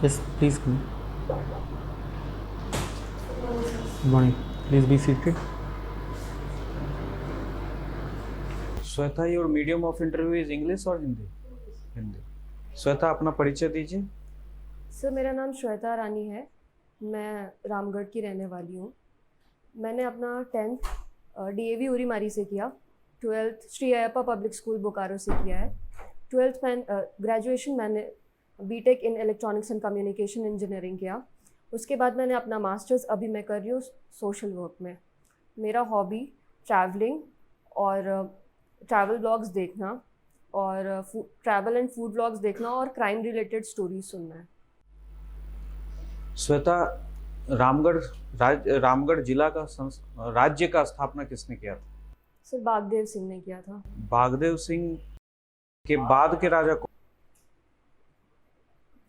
Yes, please come. Good morning. Please be seated. Shweta, your medium of interview is English और हिंदी? हिंदी। श्वेता, अपना परिचय दीजिए। Sir, मेरा नाम श्वेता रानी है। मैं रामगढ़ की रहने वाली हूँ। मैंने अपना 10th DAV उरीमारी से किया, 12th Shri Ayyappa public school Bokaro से किया है। 12th में ग्रेजुएशन मैंने BTech in electronics and communication engineering किया। उसके बाद मैंने अपना मास्टर्स अभी मैं कर रही हूँ सोशल वर्क में। मेरा हॉबी ट्रैवलिंग और ट्रैवल ब्लॉग्स देखना और ट्रैवल एंड फूड ब्लॉग्स देखना और क्राइम रिलेटेड स्टोरीज सुनना है। श्वेता, रामगढ़ जिला का राज्य का स्थापना किसने किया था? सर, बागदेव सिंह ने किया था। बागदेव सिंह के बाद के राजा को?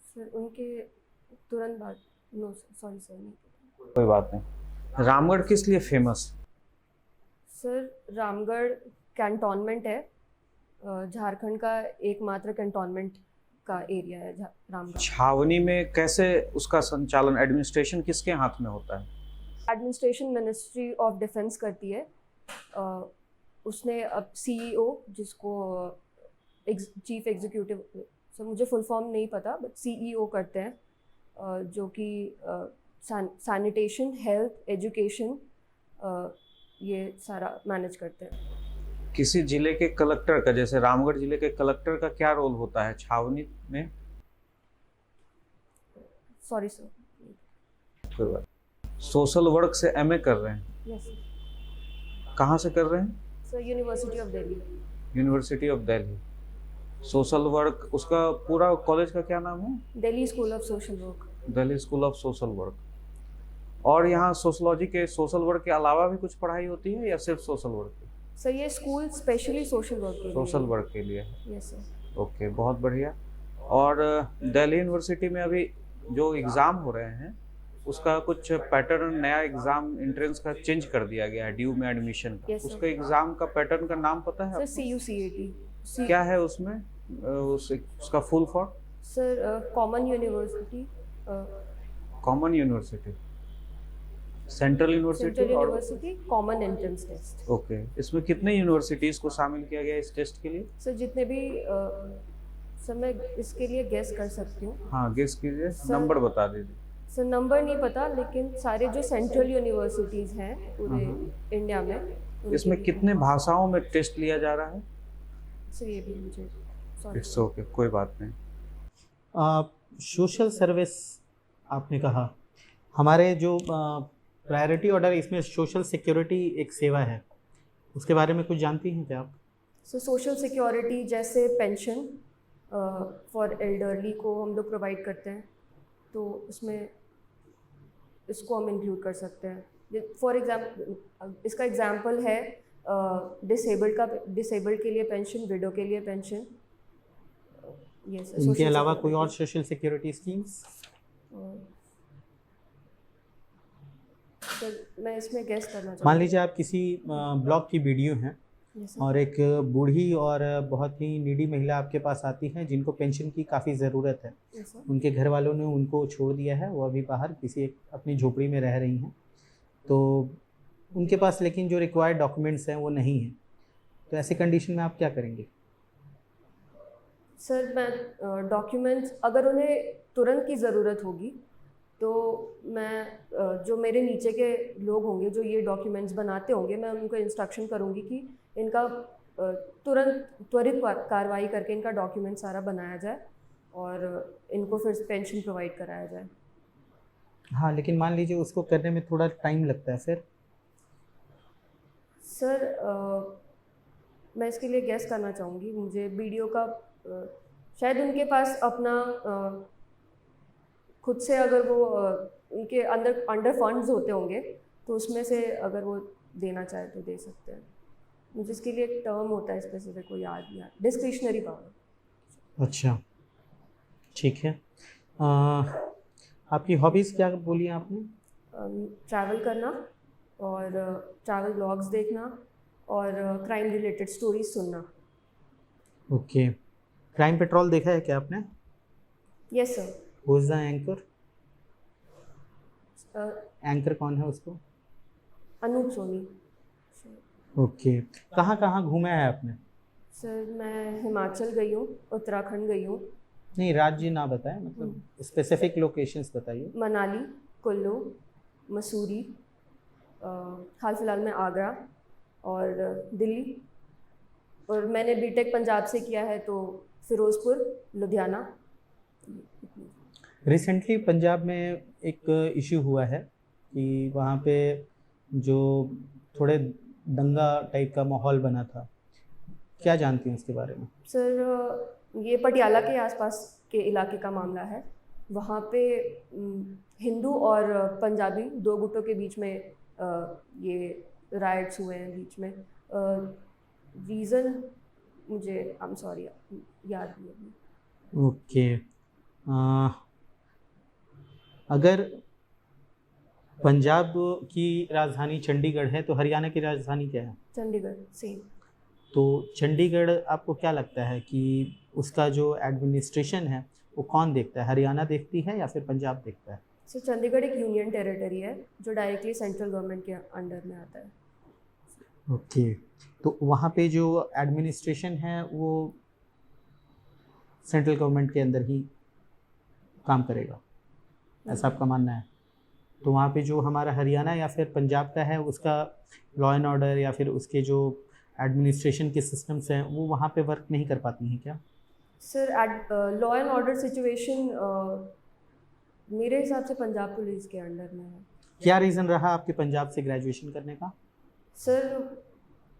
सर, उनके तुरंत बाद। नो सॉरी सर, नहीं पता। कोई बात नहीं। रामगढ़ किस लिए फेमस? सर, रामगढ़ कैंटोनमेंट है, झारखंड का एकमात्र कैंटोनमेंट का एरिया है रामगढ़। छावनी में कैसे उसका संचालन, एडमिनिस्ट्रेशन किसके हाथ में होता है? एडमिनिस्ट्रेशन मिनिस्ट्री ऑफ डिफेंस करती है। उसने अब CEO, जिसको चीफ एग्जीक्यूटिव, सर मुझे फुल फॉर्म नहीं पता, बट CEO करते हैं, जो कि सैनिटेशन, हेल्थ, एजुकेशन ये सारा मैनेज करते हैं। किसी जिले के कलेक्टर का, जैसे रामगढ़ जिले के कलेक्टर का क्या रोल होता है छावनी में? Sorry sir. कोई बात। सोशल वर्क से MA कर रहे हैं? Yes sir. कहाँ से कर रहे हैं? Sir, university of Delhi. University of Delhi. Social work, उसका पूरा कॉलेज का क्या नाम है? Delhi school of social work. Delhi school of social work. और यहाँ सोशलॉजी के, सोशल वर्क के अलावा भी कुछ पढ़ाई होती है या सिर्फ सोशल वर्क? सर, ये स्कूल स्पेशली सोशल वर्क के लिए। सोशल वर्क के लिए है। Yes sir. ओके, बहुत बढ़िया। और दिल्ली यूनिवर्सिटी में अभी जो एग्ज़ाम हो रहे हैं उसका कुछ पैटर्न, नया एग्ज़ाम एंट्रेंस का चेंज कर दिया गया है ड्यू में एडमिशन का। Yes, sir. उसका एग्ज़ाम का पैटर्न का नाम पता है सर, आपको? CUCAT। क्या है उसमें? उसका full form? Sir, common university, common university, central university और कॉमन एंट्रेंस टेस्ट। ओके। इसमें कितने यूनिवर्सिटीज़ को शामिल किया गया इस टेस्ट के लिए? सर, जितने भी सर, मैं इसके लिए गेस कर सकती हूँ। हाँ, गेस कीजिए, नंबर बता दीजिए। सर, नंबर नहीं पता, लेकिन सारे जो सेंट्रल यूनिवर्सिटीज़ हैं पूरे इंडिया में, इसमें कितने भाषाओं में टेस्ट लिया जा रहा है? सर, ये भी मुझे सॉरी। इट्स ओके, कोई बात नहीं। सोशल सर्विस आपने कहा, हमारे जो प्रायोरिटी ऑर्डर, इसमें सोशल सिक्योरिटी एक सेवा है, उसके बारे में कुछ जानती हैं क्या आप? सो सोशल सिक्योरिटी जैसे पेंशन फॉर एल्डरली को हम लोग प्रोवाइड करते हैं, तो उसमें इसको हम इंक्लूड कर सकते हैं। फॉर एग्जाम्पल, इसका एग्जाम्पल है डिसेबल्ड के लिए पेंशन, विडो के लिए पेंशन। Yes sir. इनके अलावा कोई और सोशल सिक्योरिटी स्कीम्स? सर, मैं इसमें गेस करना चाहूँ। मान लीजिए आप किसी ब्लॉग की वीडियो हैं और एक बूढ़ी और बहुत ही नीडी महिला आपके पास आती है जिनको पेंशन की काफ़ी ज़रूरत है। उनके घर वालों ने उनको छोड़ दिया है, वो अभी बाहर किसी एक अपनी झोपड़ी में रह रही हैं, तो उनके पास लेकिन जो रिक्वायर्ड डॉक्यूमेंट्स हैं वो नहीं हैं, तो ऐसे कंडीशन में आप क्या करेंगे? सर, मैं डॉक्यूमेंट्स, अगर उन्हें तुरंत की ज़रूरत होगी तो मैं जो मेरे नीचे के लोग होंगे जो ये डॉक्यूमेंट्स बनाते होंगे, मैं उनको इंस्ट्रक्शन करूँगी कि इनका त्वरित कार्रवाई करके इनका डॉक्यूमेंट सारा बनाया जाए और इनको फिर पेंशन प्रोवाइड कराया जाए। हाँ, लेकिन मान लीजिए उसको करने में थोड़ा टाइम लगता है फिर? सर, मैं इसके लिए गेस करना चाहूँगी। मुझे वीडियो का शायद उनके पास अपना खुद से, अगर वो उनके अंडर फंड्स होते होंगे तो उसमें से अगर वो देना चाहे तो दे सकते हैं। मुझे इसके लिए एक टर्म होता है स्पेसिफिक, को याद नहीं आ, डिस्क्रिशनरी पावर। अच्छा, ठीक है। आपकी हॉबीज़ क्या बोली आपने? ट्रैवल करना और ट्रैवल ब्लॉग्स देखना और क्राइम रिलेटेड स्टोरीज सुनना। ओके। क्राइम पेट्रोल देखा है क्या आपने? Yes sir. Who is the anchor? A, anchor कौन है उसको? अनूप सोनी। ओके, कहाँ कहाँ घूमे हैं आपने? सर मैं हिमाचल गई हूँ, उत्तराखंड गई हूँ, नहीं, राज्य ना बताएं, मतलब स्पेसिफिक लोकेशंस बताइए। मनाली, कुल्लू, मसूरी, हाल फिलहाल में आगरा और दिल्ली। और मैंने बीटेक पंजाब से किया है, तो फिरोज़पुर, लुधियाना। रिसेंटली पंजाब में एक इशू हुआ है कि वहाँ पे जो थोड़े दंगा टाइप का माहौल बना था, क्या जानती हैं उसके बारे में? सर ये पटियाला के आसपास के इलाके का मामला है। वहाँ पे हिंदू और पंजाबी दो गुटों के बीच में ये राइट्स हुए हैं बीच में। रीज़न मुझे आई एम सॉरी याद नहीं है। ओके, अगर पंजाब की राजधानी चंडीगढ़ है तो हरियाणा की राजधानी क्या है? चंडीगढ़ सेम। तो चंडीगढ़ आपको क्या लगता है कि उसका जो एडमिनिस्ट्रेशन है वो कौन देखता है? हरियाणा देखती है या फिर पंजाब देखता है? सर चंडीगढ़ एक यूनियन टेरिटरी है जो डायरेक्टली सेंट्रल गवर्नमेंट के अंडर में आता है। ओके, तो वहाँ पे जो एडमिनिस्ट्रेशन है वो सेंट्रल गवर्नमेंट के अंदर ही काम करेगा, ऐसा आपका मानना है? तो वहाँ पे जो हमारा हरियाणा या फिर पंजाब का है उसका लॉ एंड ऑर्डर या फिर उसके जो एडमिनिस्ट्रेशन के सिस्टम्स हैं वो वहाँ पे वर्क नहीं कर पाती हैं क्या? Sir law and order situation मेरे हिसाब से पंजाब पुलिस के अंडर में है। क्या रीज़न रहा आपके पंजाब से ग्रेजुएशन करने का? सर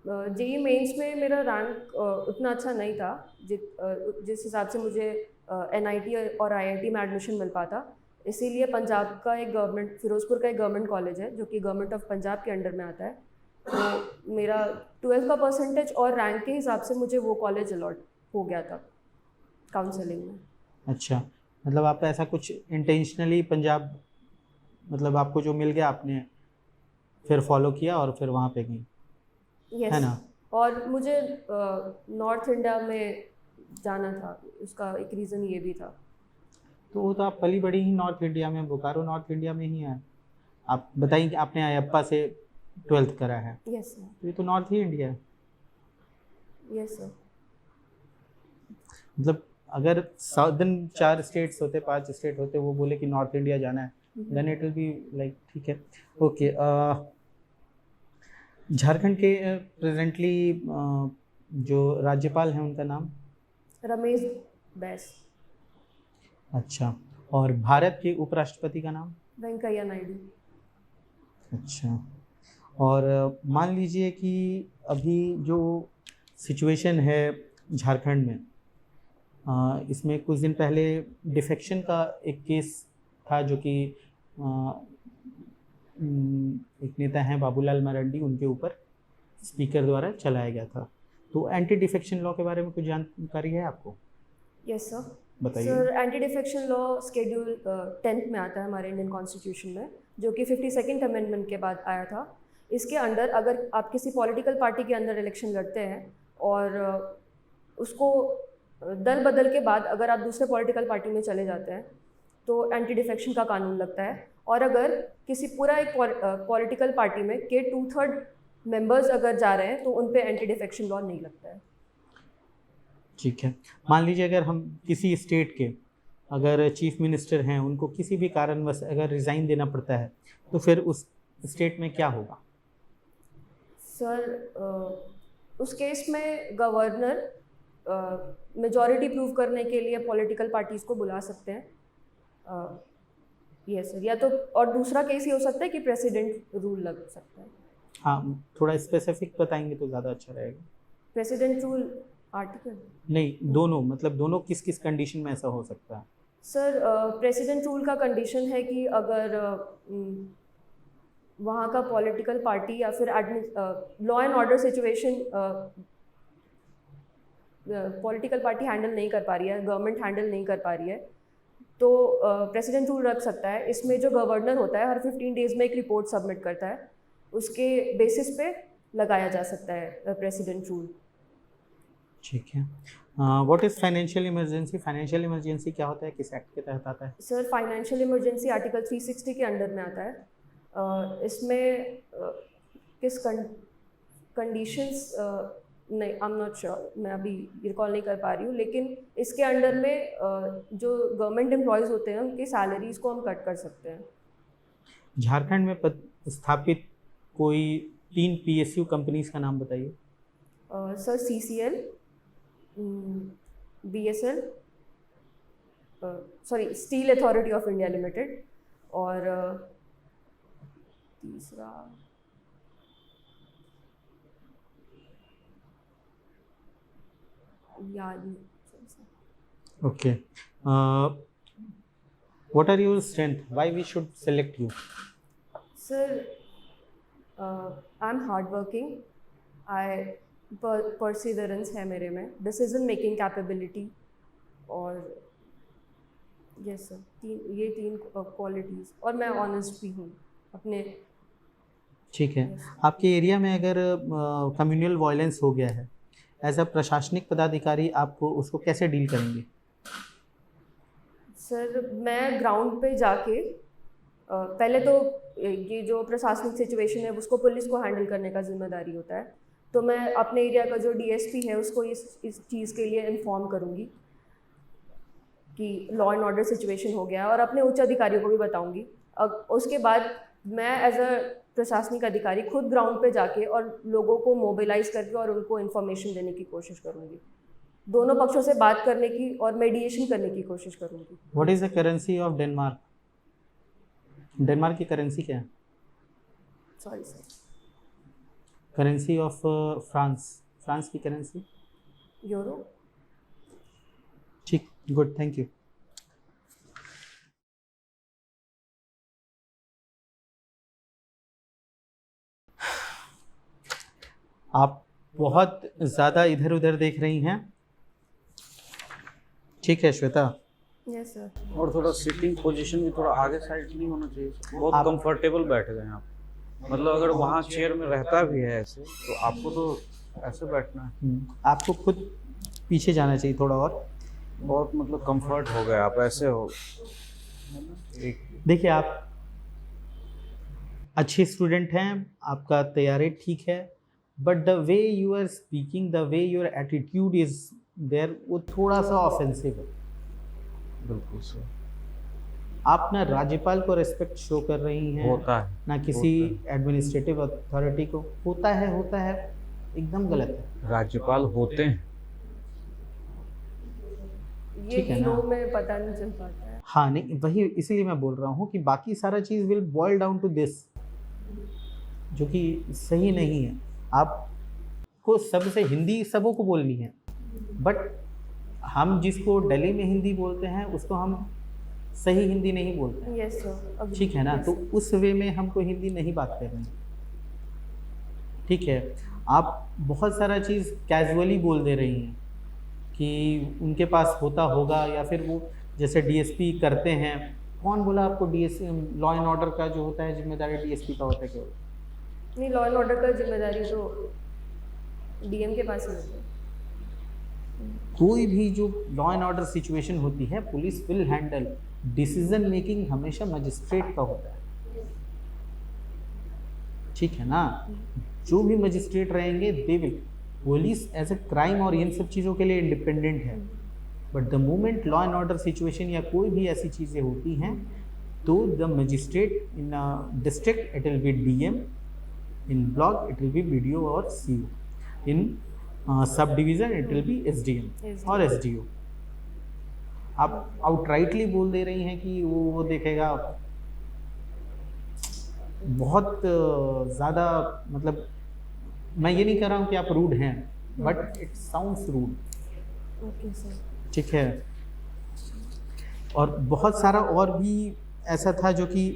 जेई मेंस में मेरा रैंक उतना अच्छा नहीं था जिस हिसाब से मुझे एनआईटी और आईआईटी में एडमिशन मिल पाता। इसीलिए पंजाब का एक गवर्नमेंट, फिरोज़पुर का एक गवर्नमेंट कॉलेज है जो कि गवर्नमेंट ऑफ पंजाब के अंडर में आता है, तो मेरा 12th का परसेंटेज और रैंक के हिसाब से मुझे वो कॉलेज अलॉट हो गया था काउंसलिंग में। अच्छा, मतलब आप ऐसा कुछ इंटेंशनली पंजाब, मतलब आपको जो मिल गया आपने फिर फॉलो किया और फिर वहाँ पे गई, यस है ना? और मुझे नॉर्थ इंडिया में जाना था, उसका एक रीज़न ये भी था। तो वो तो आप पली बड़ी ही नॉर्थ इंडिया में, बोकारो नॉर्थ इंडिया में ही है। आप बताइए कि आपने अयप्पा से 12th करा है, यस सर। तो ये तो नॉर्थ ही इंडिया है। Yes sir. मतलब अगर साउदर्न 4 स्टेट्स होते, 5 स्टेट होते, वो बोले कि नॉर्थ इंडिया जाना है, then it will be like ठीक है। ओके, झारखंड के प्रेजेंटली जो राज्यपाल हैं उनका नाम? रमेश बैस। अच्छा, और भारत के उपराष्ट्रपति का नाम? वेंकैया नायडू। अच्छा, और मान लीजिए कि अभी जो सिचुएशन है झारखंड में, इसमें कुछ दिन पहले डिफेक्शन का एक केस था जो कि एक नेता हैं बाबूलाल मरांडी, उनके ऊपर स्पीकर द्वारा चलाया गया था। तो एंटी डिफेक्शन लॉ के बारे में कुछ जानकारी है आपको? Yes sir. बताइए। Sir anti defection law schedule 10th में आता है हमारे इंडियन कॉन्स्टिट्यूशन में, जो कि 52nd अमेंडमेंट के बाद आया था। इसके अंडर अगर आप किसी पॉलिटिकल पार्टी के अंदर इलेक्शन लड़ते हैं और उसको दल बदल के बाद अगर आप दूसरे पॉलिटिकल पार्टी में चले जाते हैं तो एंटी डिफेक्शन का कानून लगता है। और अगर किसी पूरा एक पॉलिटिकल पार्टी में के 2/3 मेंबर्स अगर जा रहे हैं तो उन पे एंटी डिफेक्शन लॉ नहीं लगता है। ठीक है, मान लीजिए अगर हम किसी स्टेट के अगर चीफ मिनिस्टर हैं, उनको किसी भी कारणवश अगर रिज़ाइन देना पड़ता है तो फिर उस स्टेट में क्या होगा? सर उस केस में गवर्नर मेजॉरिटी प्रूव करने के लिए पॉलिटिकल पार्टीज़ को बुला सकते हैं। यस सर, या तो और दूसरा केस ये हो सकता है कि प्रेसिडेंट रूल लग सकता है। हाँ, थोड़ा स्पेसिफिक बताएंगे तो ज़्यादा अच्छा रहेगा। प्रेसिडेंट रूल आर्टिकल नहीं, दोनों, मतलब दोनों किस किस कंडीशन में ऐसा हो सकता है? सर प्रेसिडेंट रूल का कंडीशन है कि अगर वहाँ का पॉलिटिकल पार्टी या फिर law and order situation political party handle नहीं कर पा रही है, गवर्नमेंट हैंडल नहीं कर पा रही है, तो प्रेसिडेंट रूल रख सकता है। इसमें जो गवर्नर होता है हर 15 डेज़ में एक रिपोर्ट सबमिट करता है, उसके बेसिस पे लगाया जा सकता है प्रेसिडेंट रूल। ठीक है। What is financial emergency? Financial emergency क्या होता है, किस एक्ट के तहत आता है? सर फाइनेंशियल इमरजेंसी आर्टिकल 360 के अंडर में आता है। इसमें किस कंडीशंस नहीं, आई एम नॉट श्योर, मैं अभी रिकॉल नहीं कर पा रही हूँ, लेकिन इसके अंडर में जो गवर्नमेंट एम्प्लॉयज़ होते हैं उनकी सैलरीज को हम कट कर सकते हैं। झारखंड में स्थापित कोई 3 PSU कंपनीज का नाम बताइए। Sir CCL, BSL, sorry steel authority of India limited, और तीसरा याद नहीं। Okay. What are your strength? Why we should select you? Sir, I'm hardworking. Perseverance है मेरे में, डिसीजन मेकिंग कैपेबिलिटी, और यस सर, ये तीन क्वालिटीज़, और मैं ऑनेस्ट भी हूँ अपने। ठीक है। आपके एरिया में अगर कम्युनल वायलेंस हो गया है, एज अ प्रशासनिक पदाधिकारी आप उसको कैसे डील करेंगे? सर मैं ग्राउंड पे जाके पहले तो ये जो प्रशासनिक सिचुएशन है उसको पुलिस को हैंडल करने का जिम्मेदारी होता है, तो मैं अपने एरिया का जो DSP है उसको इस चीज़ के लिए इन्फॉर्म करूँगी कि लॉ एंड ऑर्डर सिचुएशन हो गया है, और अपने उच्च अधिकारियों को भी बताऊँगी। अब उसके बाद मैं एज अ प्रशासनिक अधिकारी खुद ग्राउंड पे जाके और लोगों को मोबिलाइज करके और उनको इन्फॉर्मेशन देने की कोशिश करूँगी, दोनों पक्षों से बात करने की और मेडिएशन करने की कोशिश करूँगी। What is the currency of Denmark? Denmark की करेंसी क्या है? Sorry sir. Currency of France की करेंसी? यूरो। ठीक, गुड, थैंक यू। आप बहुत ज़्यादा इधर उधर देख रही हैं। ठीक है श्वेता। Yes sir. और थोड़ा सिटिंग पोजीशन भी थोड़ा आगे साइड नहीं होना चाहिए, बहुत कंफर्टेबल बैठ गए आप। मतलब अगर वहाँ चेयर में रहता भी है ऐसे, तो आपको तो ऐसे बैठना है। आपको खुद पीछे जाना चाहिए थोड़ा, और बहुत मतलब कंफर्ट हो गया, आप ऐसे हो। देखिए, आप अच्छे स्टूडेंट हैं, आपका तैयारी ठीक है, but the way you are speaking, the way your attitude is there, वो थोड़ा सा ऑफेंसिव है। बिल्कुल सर। आप ना राज्यपाल को रिस्पेक्ट शो कर रही हैं, होता है ना किसी एडमिनिस्ट्रेटिव अथॉरिटी को। होता है, एकदम गलत है। राज्यपाल होते हैं, ये फ्लो में पता नहीं चल पाता है। हाँ, नहीं, वही इसीलिए मैं बोल रहा हूँ कि बाकी सारा चीज़ will boil down to this, जो कि सही नहीं है। आपको सबसे हिंदी सबों को बोलनी है, बट हम जिसको दिल्ली में हिंदी बोलते हैं उसको हम सही हिंदी नहीं बोलते हैं। Yes sir. ठीक है ना? तो उस वे में हमको हिंदी नहीं बात करनी। ठीक है, आप बहुत सारा चीज़ कैजुअली बोल दे रही हैं कि उनके पास होता होगा, या फिर वो जैसे DSP करते हैं। कौन बोला आपको लॉ एंड ऑर्डर का जो होता है जिम्मेदारी DSP का होता है? केवल नहीं, लॉ एंड ऑर्डर का जिम्मेदारी तो DM के पास ही होती है। कोई भी जो लॉ एंड ऑर्डर सिचुएशन होती है, police will handle. Decision making हमेशा मजिस्ट्रेट का होता है। ठीक है ना? जो भी मजिस्ट्रेट रहेंगे, they will, police as a crime और इन सब चीज़ों के लिए इंडिपेंडेंट है, but the moment law and order situation या कोई भी ऐसी चीज़ें होती हैं, तो the magistrate in district it will be DM, in block it will be BDO और CO, in sub division it will be SDM और SDO। आप आउटराइटली बोल दे रही हैं कि वो देखेगा। बहुत ज़्यादा, मतलब मैं ये नहीं कह रहा हूँ कि आप रूड हैं, but it sounds rude. Okay sir. ठीक है। और बहुत सारा और भी ऐसा था जो कि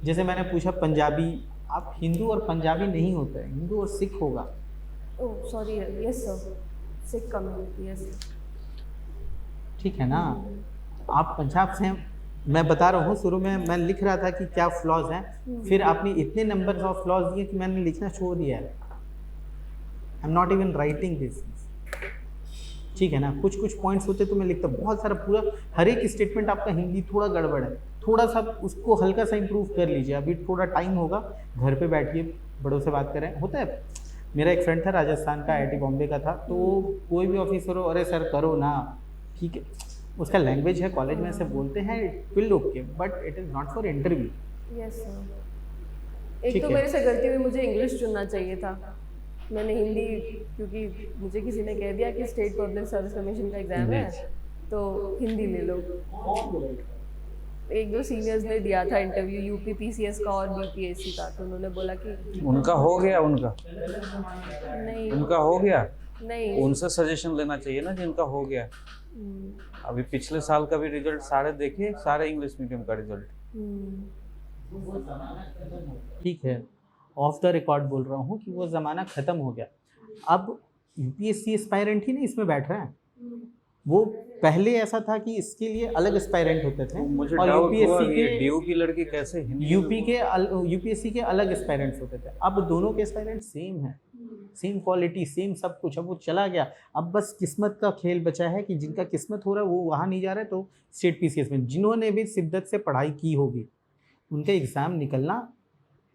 जैसे मैंने पूछा पंजाबी, आप हिंदू और पंजाबी नहीं होता है, हिंदू और सिख होगा। Oh sorry, yes sir, Sikh community, yes. ठीक है ना? आप पंजाब से हैं। मैं बता रहा हूँ, शुरू में मैं लिख रहा था कि क्या फ्लॉज हैं, फिर आपने इतने नंबर ऑफ फ्लॉज दिए कि मैंने लिखना छोड़ दिया है। I am not even writing this. ठीक है ना, कुछ कुछ पॉइंट्स होते तो मैं लिखता, बहुत सारा पूरा हर एक स्टेटमेंट आपका हिंदी थोड़ा गड़बड़ है, थोड़ा सा उसको हल्का सा इम्प्रूव कर लीजिए। अभी थोड़ा टाइम होगा, घर पे बैठिए, बड़ों से बात करें। होता है, मेरा एक फ्रेंड था राजस्थान का, IIT बॉम्बे का था, तो कोई भी ऑफिसर हो, अरे सर करो ना, ठीक है, उसका लैंग्वेज है, कॉलेज में ऐसे बोलते हैं, it will okay, but it is not for interview. Yes sir. एक ठीक तो है। मेरे से गलती हुई, मुझे इंग्लिश चुनना चाहिए था, मैंने हिंदी, क्योंकि मुझे किसी ने कह दिया कि स्टेट पब्लिक सर्विस कमीशन का एग्ज़ाम है तो हिंदी ले लो। एक दो सीनियर्स ने दिया था इंटरव्यू, यूपी PCS का और BPSC का, तो उन्होंने बोला कि उनका हो गया, नहीं उनका हो गया, नहीं। उनसे सजेशन लेना चाहिए ना जिनका हो गया। अभी पिछले साल का भी रिजल्ट सारे देखिए, सारे इंग्लिश मीडियम का रिजल्ट। ठीक है, ऑफ द रिकॉर्ड बोल रहा हूँ कि वो ज़माना ख़त्म हो गया। अब UPSC एस्पायरेंट ही नहीं इसमें बैठ रहे हैं, वो पहले ऐसा था कि इसके लिए अलग एस्पायरेंट होते थे, मुझे और डाउट हुआ UPSC ये के DU की लड़की कैसे हिंदी UPSC के अलग एस्पायरेंट्स होते थे। अब दोनों के एस्पायरेंट सेम है, सेम क्वालिटी, सेम सब कुछ। अब वो चला गया, अब बस किस्मत का खेल बचा है कि जिनका किस्मत हो रहा है वो वहाँ नहीं जा रहे, तो स्टेट PCS में जिन्होंने भी शिद्दत से पढ़ाई की होगी उनका एग्ज़ाम निकलना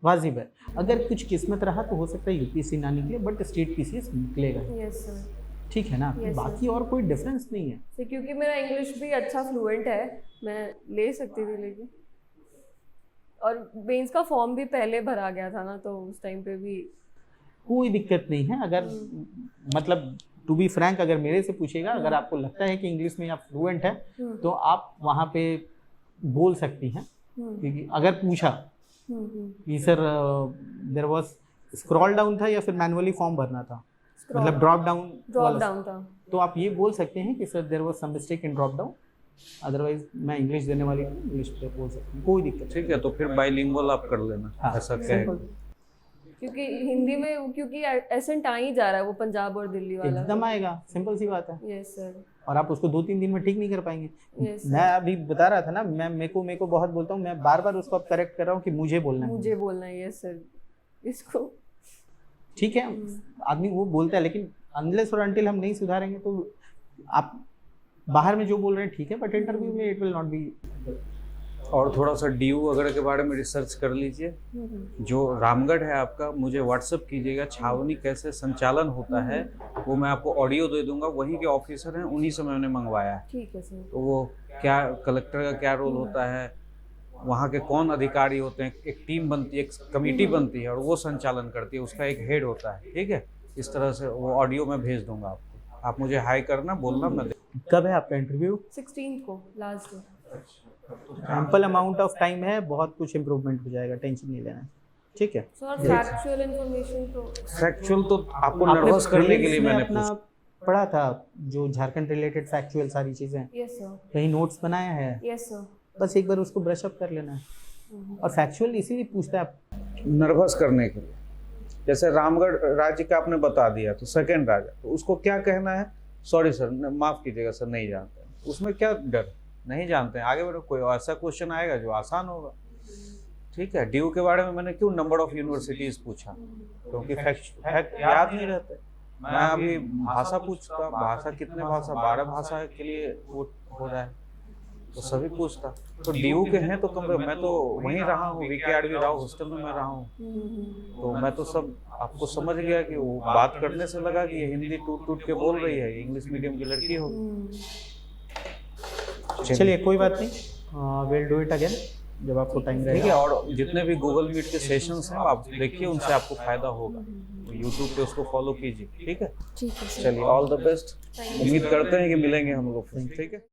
वाजिब है। अगर कुछ किस्मत रहा तो हो सकता है UPSC ना निकले, बट स्टेट PCS निकलेगा। Yes sir. ठीक है ना, Yes, बाकी और कोई डिफरेंस नहीं है। तो क्योंकि मेरा इंग्लिश भी अच्छा फ्लुएंट है, मैं ले सकती थी, लेकिन और मेंस का फॉर्म भी पहले भरा गया था ना, तो उस टाइम पे भी कोई दिक्कत नहीं है। अगर मतलब टू बी फ्रैंक, अगर मेरे से पूछेगा, अगर आपको लगता है कि इंग्लिश में आप फ्लुएंट है तो आप वहाँ पे बोल सकती हैं। क्योंकि अगर पूछा कि sir there was scroll down था या फिर मैनुअली फॉर्म भरना था, मतलब ड्रॉप डाउन था, तो आप ये बोल सकते हैं कि sir there was some mistake in drop down, otherwise मैं इंग्लिश देने वाली हूँ, इंग्लिश पे बोल सकती हूँ, कोई दिक्कत ठीक है, तो फिर बाइलिंगुअल आप कर लेना। हाँ, ऐसा क्या है, क्योंकि हिंदी में क्योंकि एसेंट आ ही जा रहा है, वो पंजाब और दिल्ली वाला एकदम आएगा, सिंपल सी बात है। Yes sir. और आप उसको 2-3 दिन में ठीक नहीं कर पाएंगे। Yes, मैं अभी बता रहा था ना, मैं मेरे को बहुत बोलता हूँ, मैं बार बार उसको अब करेक्ट कर रहा हूँ कि मुझे बोलना है। यस सर, इसको ठीक है, आदमी वो बोलता है, लेकिन अनलेस और अनटिल हम नहीं सुधारेंगे तो आप बाहर में जो बोल रहे हैं ठीक है, बट इंटरव्यू में इट विल नॉट बी। और थोड़ा सा DU वगैरह के बारे में रिसर्च कर लीजिए। जो रामगढ़ है आपका, मुझे व्हाट्सअप कीजिएगा, छावनी कैसे संचालन होता है वो मैं आपको ऑडियो दे दूंगा, वहीं के ऑफिसर हैं, उन्हीं से मैंने मंगवाया है। ठीक है सर। तो वो क्या, कलेक्टर का क्या रोल होता है, वहाँ के कौन अधिकारी होते हैं, एक टीम बनती है, एक कमेटी बनती है और वो संचालन करती है, उसका एक हेड होता है। ठीक है, इस तरह से वो ऑडियो मैं भेज दूंगा आपको, आप मुझे हाई करना, बोलना, मैं कब है आपका इंटरव्यू? 16 को last day. Ample amount of time है, बहुत कुछ इम्प्रूवमेंट हो जाएगा, टेंशन नहीं लेना है। ठीक है, सर फैक्चुअल इन्फॉर्मेशन तो फैक्चुअल तो आपको आपने नर्वस करने के prelims लिए में मैंने अपना पूछा। पढ़ा था, जो झारखंड रिलेटेड फैक्चुअल सारी चीज़ें, यस सर। कहीं नोट्स बनाया है? Yes sir. बस एक बार उसको ब्रश अप कर लेना है। और फैक्चुअल इसीलिए पूछता है आप, नर्वस करने के लिए। जैसे रामगढ़ राज्य का आपने बता दिया, तो सेकंड राज्य, तो उसको क्या कहना है? सॉरी सर, माफ़ कीजिएगा सर, नहीं जानते हैं। उसमें क्या डर, नहीं जानते हैं, आगे बढ़ो, कोई ऐसा क्वेश्चन आएगा जो आसान होगा। ठीक है, DU के बारे में मैंने क्यों नंबर ऑफ यूनिवर्सिटीज़ पूछा, क्योंकि फैक्ट याद नहीं रहते। मैं अभी भाषा पूछता, भाषा कितने भाषा, 12 भाषा के लिए वो हो रहा है, तो सभी पूछता। तो DU के हैं तो कम, मैं तो वहीं रहा हूँ, VKRV राव हॉस्टल में मैं रहा हूँ, तो मैं तो सब आपको समझ गया कि वो बात करने से लगा कि ये हिंदी टूट टूट के बोल रही है, इंग्लिश मीडियम की लड़की होगी। चलिए कोई बात नहीं, विल डू इट अगेन जब आपको टाइम ठीक रहेगा। है, और जितने भी गूगल मीट के सेशंस हैं आप देखिए, उनसे आपको फायदा होगा, तो यूट्यूब पे उसको फॉलो कीजिए। ठीक है, ठीक है सर। चलिए, ऑल द बेस्ट। उम्मीद करते हैं कि मिलेंगे हम लोग, ठीक है।